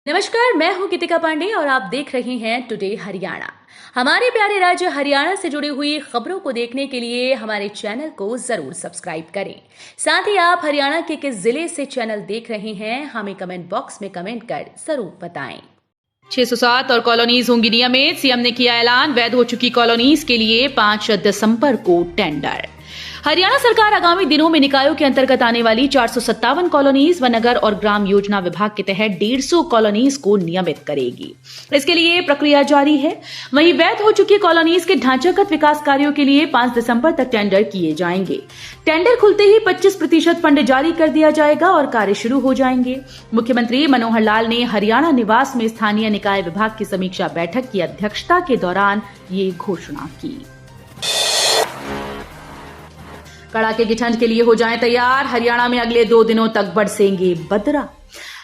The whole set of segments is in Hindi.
नमस्कार, मैं हूं गीतिका पांडे और आप देख रहे हैं टुडे हरियाणा। हमारे प्यारे राज्य हरियाणा से जुड़ी हुई खबरों को देखने के लिए हमारे चैनल को जरूर सब्सक्राइब करें। साथ ही आप हरियाणा के किस जिले से चैनल देख रहे हैं हमें कमेंट बॉक्स में कमेंट कर जरूर बताएं। 607 और कॉलोनीज होंगी नियमित, सीएम ने किया ऐलान। वैध हो चुकी कॉलोनीज के लिए 5 दिसंबर को टेंडर। हरियाणा सरकार आगामी दिनों में निकायों के अंतर्गत आने वाली 457 कॉलोनीज व नगर और ग्राम योजना विभाग के तहत 150 कॉलोनीज को नियमित करेगी। इसके लिए प्रक्रिया जारी है। वहीं वैध हो चुकी कॉलोनीज के ढांचागत विकास कार्यों के लिए 5 दिसंबर तक टेंडर किए जाएंगे। टेंडर खुलते ही 25% फंड जारी कर दिया जाएगा और कार्य शुरू हो जाएंगे। मुख्यमंत्री मनोहर लाल ने हरियाणा निवास में स्थानीय निकाय विभाग की समीक्षा बैठक की अध्यक्षता के दौरान ये घोषणा की। कड़ाके की ठंड के लिए हो जाएं तैयार। हरियाणा में अगले 2 दिनों तक बरसेंगे बदरा।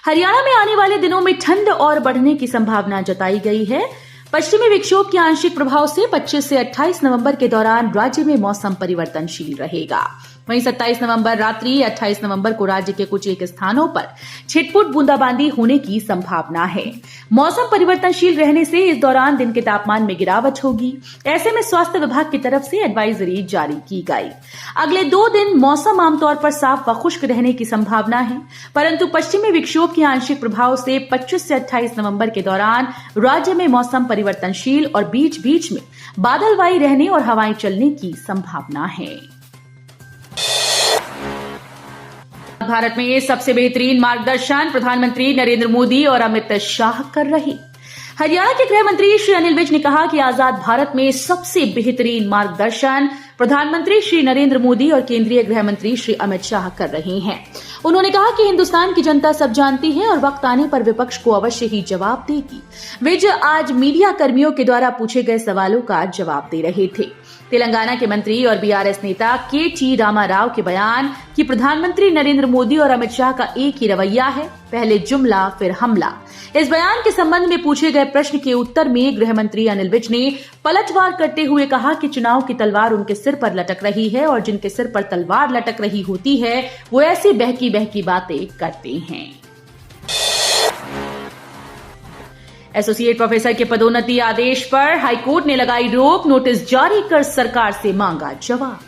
हरियाणा में आने वाले दिनों में ठंड और बढ़ने की संभावना जताई गई है। पश्चिमी विक्षोभ के आंशिक प्रभाव से 25 से 28 नवंबर के दौरान राज्य में मौसम परिवर्तनशील रहेगा। वहीं 27 नवंबर रात्रि 28 नवंबर को राज्य के कुछ एक स्थानों पर छिटपुट बूंदाबांदी होने की संभावना है। मौसम परिवर्तनशील रहने से इस दौरान दिन के तापमान में गिरावट होगी। ऐसे में स्वास्थ्य विभाग की तरफ से एडवाइजरी जारी की गई। अगले 2 दिन मौसम आमतौर पर साफ व खुश्क रहने की संभावना है, परंतु पश्चिमी विक्षोभ के आंशिक प्रभाव से 25 से 28 नवंबर के दौरान राज्य में मौसम परिवर्तनशील और बीच बीच में बादलवाई रहने और हवाएं चलने की संभावना है। भारत में सबसे बेहतरीन मार्गदर्शन प्रधानमंत्री नरेंद्र मोदी और अमित शाह कर रहे। हरियाणा के गृह मंत्री श्री अनिल विज ने कहा कि आजाद भारत में सबसे बेहतरीन मार्गदर्शन प्रधानमंत्री श्री नरेंद्र मोदी और केंद्रीय गृह मंत्री श्री अमित शाह कर रहे हैं। उन्होंने कहा कि हिंदुस्तान की जनता सब जानती है और वक्त आने पर विपक्ष को अवश्य ही जवाब देगी। विज आज मीडिया कर्मियों के द्वारा पूछे गए सवालों का जवाब दे रहे थे। तेलंगाना के मंत्री और बीआरएस नेता के.टी. रामाराव के बयान कि प्रधानमंत्री नरेंद्र मोदी और अमित शाह का एक ही रवैया है, पहले जुमला फिर हमला। इस बयान के संबंध में पूछे गए प्रश्न के उत्तर में गृह मंत्री अनिल विज ने पलटवार करते हुए कहा कि चुनाव की तलवार उनके सिर पर लटक रही है और जिनके सिर पर तलवार लटक रही होती है वो ऐसी बहकी बहकी बातें करते हैं। एसोसिएट प्रोफेसर के पदोन्नति आदेश पर हाईकोर्ट ने लगाई रोक, नोटिस जारी कर सरकार से मांगा जवाब।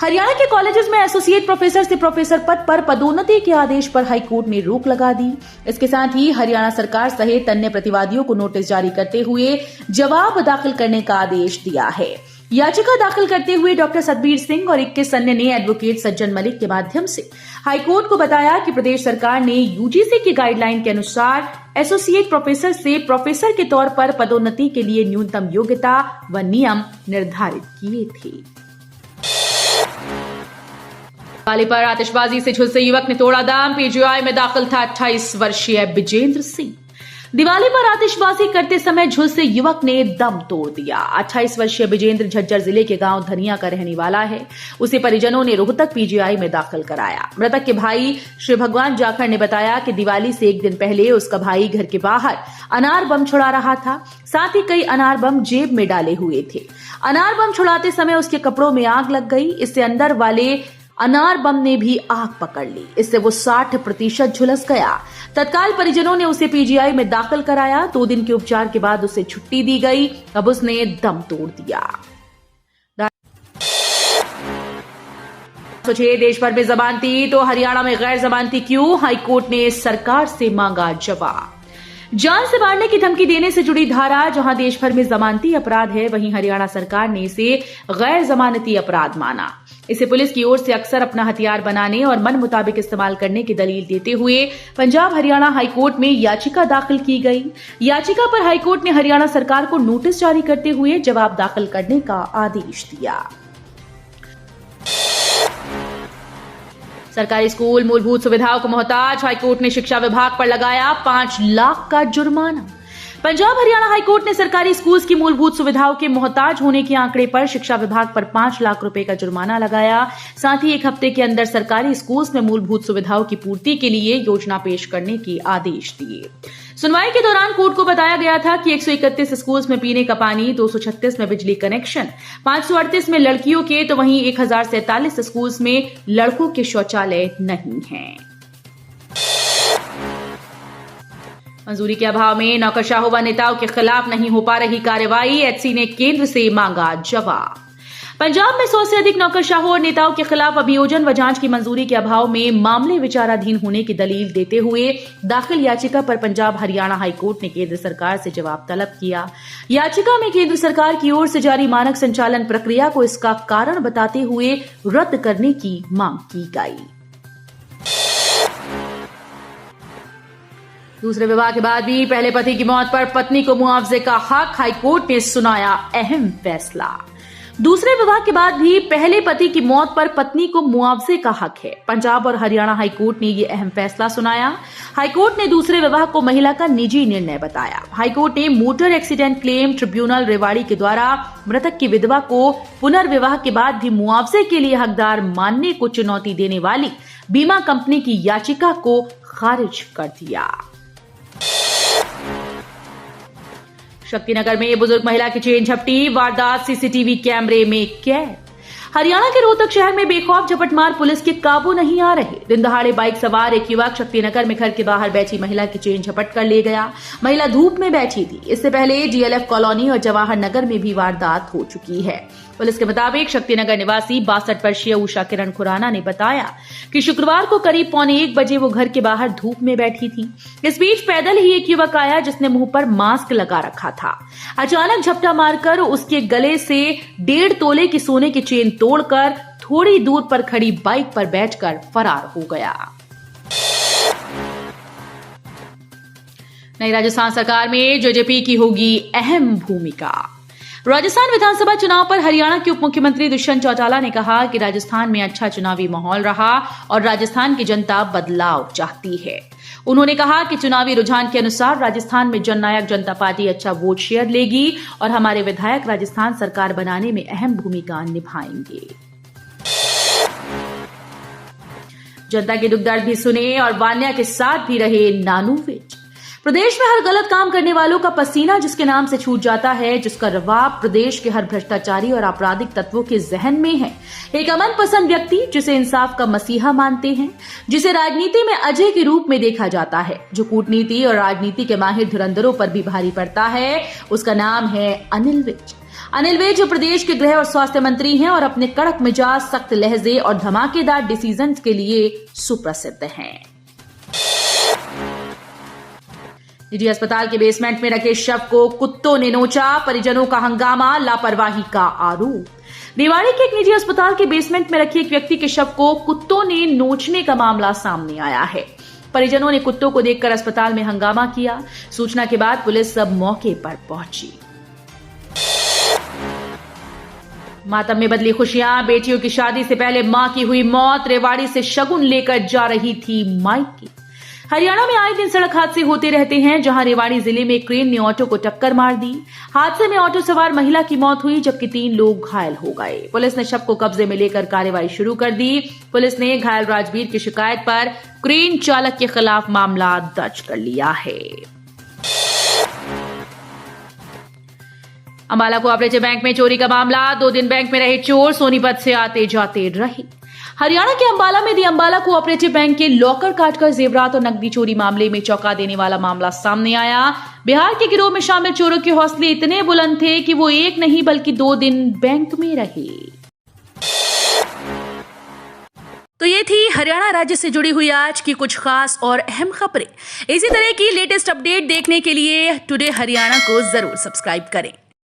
हरियाणा के कॉलेजेस में एसोसिएट प्रोफेसर से प्रोफेसर पद पर पदोन्नति के आदेश पर हाईकोर्ट ने रोक लगा दी। इसके साथ ही हरियाणा सरकार सहित अन्य प्रतिवादियों को नोटिस जारी करते हुए जवाब दाखिल करने का आदेश दिया है। याचिका दाखिल करते हुए डॉक्टर सतबीर सिंह और 21 अन्य ने एडवोकेट सज्जन मलिक के माध्यम से हाईकोर्ट को बताया कि प्रदेश सरकार ने यूजीसी की गाइडलाइन के अनुसार एसोसिएट प्रोफेसर से प्रोफेसर के तौर पर पदोन्नति के लिए न्यूनतम योग्यता व नियम निर्धारित किए थे। दिवाली पर आतिशबाजी से झुलसे युवक ने तोड़ा दम। पीजीआई में दाखिल था 28 वर्षीय विजेंद्र सिंह। दिवाली पर आतिशबाजी करते समय झुलसे युवक ने दम तोड़ दिया। 28 वर्षीय विजेंद्र झज्जर जिले के गांव धनिया का रहने वाला है। उसे परिजनों ने रोहतक पीजीआई में दाखिल कराया। मृतक के भाई श्री भगवान जाखड़ ने बताया कि दिवाली से 1 दिन पहले उसका भाई घर के बाहर अनार बम छुड़ा रहा था। साथ ही कई अनार बम जेब में डाले हुए थे। अनार बम छुड़ाते समय उसके कपड़ों में आग लग गई। इससे अंदर वाले अनार बम ने भी आग पकड़ ली। इससे वो 60% झुलस गया। तत्काल परिजनों ने उसे पीजीआई में दाखिल कराया। 2 दिन के उपचार के बाद उसे छुट्टी दी गई। अब उसने दम तोड़ दिया। सोचिए, देश भर में जमानती तो हरियाणा में गैर जमानती क्यों? हाईकोर्ट ने सरकार से मांगा जवाब। जान से मारने की धमकी देने से जुड़ी धारा जहां देश भर में जमानती अपराध है, वहीं हरियाणा सरकार ने इसे गैर जमानती अपराध माना। इसे पुलिस की ओर से अक्सर अपना हथियार बनाने और मन मुताबिक इस्तेमाल करने की दलील देते हुए पंजाब हरियाणा हाईकोर्ट में याचिका दाखिल की गई। याचिका पर हाईकोर्ट ने हरियाणा सरकार को नोटिस जारी करते हुए जवाब दाखिल करने का आदेश दिया। सरकारी स्कूल मूलभूत सुविधाओं को मोहताज, हाईकोर्ट ने शिक्षा विभाग पर लगाया 5 लाख का जुर्माना। पंजाब हरियाणा हाईकोर्ट ने सरकारी स्कूल्स की मूलभूत सुविधाओं के मोहताज होने के आंकड़े पर शिक्षा विभाग पर 5 लाख रुपए का जुर्माना लगाया। साथ ही 1 हफ्ते के अंदर सरकारी स्कूल्स में मूलभूत सुविधाओं की पूर्ति के लिए योजना पेश करने के आदेश दिए। सुनवाई के दौरान कोर्ट को बताया गया था कि 131 स्कूल्स में पीने का पानी, 236 में बिजली कनेक्शन, 538 में लड़कियों के तो वहीं 1047 स्कूल्स में लड़कों के शौचालय नहीं हैं। मंजूरी के अभाव में नौकरशाहों व नेताओं के खिलाफ नहीं हो पा रही कार्रवाई, एचसी ने केंद्र से मांगा जवाब। पंजाब में 100 से अधिक नौकरशाहों और नेताओं के खिलाफ अभियोजन व जांच की मंजूरी के अभाव में मामले विचाराधीन होने की दलील देते हुए दाखिल याचिका पर पंजाब हरियाणा हाईकोर्ट ने केंद्र सरकार से जवाब तलब किया। याचिका में केंद्र सरकार की ओर से जारी मानक संचालन प्रक्रिया को इसका कारण बताते हुए रद्द करने की मांग की गई। दूसरे विवाह के बाद भी पहले पति की मौत पर पत्नी को मुआवजे का हक, हाईकोर्ट ने सुनाया अहम फैसला। दूसरे विवाह के बाद भी पहले पति की मौत पर पत्नी को मुआवजे का हक है। पंजाब और हरियाणा हाईकोर्ट ने यह अहम फैसला सुनाया। हाईकोर्ट ने दूसरे विवाह को महिला का निजी निर्णय बताया। हाईकोर्ट ने motor accident claim tribunal Rewari के द्वारा मृतक की विधवा को पुनर्विवाह के बाद भी मुआवजे के लिए हकदार मानने को चुनौती देने वाली बीमा कंपनी की याचिका को खारिज कर दिया। शक्तिनगर में बुजुर्ग महिला की चेन झपटी, वारदात सीसीटीवी कैमरे में कैद। हरियाणा के रोहतक शहर में बेखौफ झपटमार पुलिस के काबू नहीं आ रहे। दिन दहाड़े बाइक सवार एक युवक शक्तिनगर में घर के बाहर बैठी महिला की चेन झपट कर ले गया। महिला धूप में बैठी थी। इससे पहले डीएलएफ कॉलोनी और जवाहर नगर में भी वारदात हो चुकी है। पुलिस के मुताबिक शक्तिनगर निवासी 62 वर्षीय उषा किरण खुराना ने बताया कि शुक्रवार को करीब 1:45 बजे वो घर के बाहर धूप में बैठी थी। इस बीच पैदल ही एक युवक आया जिसने मुंह पर मास्क लगा रखा था। अचानक झपटा मारकर उसके गले से 1.5 तोले की सोने की चेन तोड़कर थोड़ी दूर पर खड़ी बाइक पर बैठकर फरार हो गया। नई राजस्थान सरकार में जेजेपी की होगी अहम भूमिका। राजस्थान विधानसभा चुनाव पर हरियाणा के उप मुख्यमंत्री दुष्यंत चौटाला ने कहा कि राजस्थान में अच्छा चुनावी माहौल रहा और राजस्थान की जनता बदलाव चाहती है। उन्होंने कहा कि चुनावी रुझान के अनुसार राजस्थान में जननायक जनता पार्टी अच्छा वोट शेयर लेगी और हमारे विधायक राजस्थान सरकार बनाने में अहम भूमिका निभाएंगे। जनता के दुख दर्द भी सुने और वान्या के साथ भी रहे नानू विज। प्रदेश में हर गलत काम करने वालों का पसीना जिसके नाम से छूट जाता है, जिसका रवाब प्रदेश के हर भ्रष्टाचारी और आपराधिक तत्वों के जहन में है। एक अमन पसंद व्यक्ति जिसे इंसाफ का मसीहा मानते हैं, जिसे राजनीति में अजय के रूप में देखा जाता है, जो कूटनीति और राजनीति के माहिर धुरंधरों पर भी भारी पड़ता है, उसका नाम है अनिल विज। अनिल विज जो प्रदेश के गृह और स्वास्थ्य मंत्री हैं और अपने कड़क मिजाज, सख्त लहजे और धमाकेदार डिसीजंस के लिए सुप्रसिद्ध हैं। निजी अस्पताल के बेसमेंट में रखे शव को कुत्तों ने नोचा, परिजनों का हंगामा, लापरवाही का आरोप। रेवाड़ी के एक निजी अस्पताल के बेसमेंट में रखे एक व्यक्ति के शव को कुत्तों ने नोचने का मामला सामने आया है। परिजनों ने कुत्तों को देखकर अस्पताल में हंगामा किया। सूचना के बाद पुलिस सब मौके पर पहुंची। मातम में बदली खुशियां, बेटियों की शादी से पहले मां की हुई मौत। रेवाड़ी से शगुन लेकर जा रही थी मायके। हरियाणा में आए दिन सड़क हादसे होते रहते हैं, जहां रेवाड़ी जिले में क्रेन ने ऑटो को टक्कर मार दी। हादसे में ऑटो सवार महिला की मौत हुई जबकि 3 लोग घायल हो गए। पुलिस ने शव को कब्जे में लेकर कार्रवाई शुरू कर दी। पुलिस ने घायल राजवीर की शिकायत पर क्रेन चालक के खिलाफ मामला दर्ज कर लिया है। अंबाला कोऑपरेटिव बैंक में चोरी का मामला। 2 दिन बैंक में रहे चोर, सोनीपत से आते जाते रहे। हरियाणा के अंबाला में दी अंबाला कोऑपरेटिव बैंक के लॉकर काटकर जेवरात और नकदी चोरी मामले में चौंका देने वाला मामला सामने आया। बिहार के गिरोह में शामिल चोरों के हौसले इतने बुलंद थे कि वो 1 नहीं बल्कि 2 दिन बैंक में रहे। तो ये थी हरियाणा राज्य से जुड़ी हुई आज की कुछ खास और अहम खबरें। इसी तरह की लेटेस्ट अपडेट देखने के लिए टुडे हरियाणा को जरूर सब्सक्राइब करें।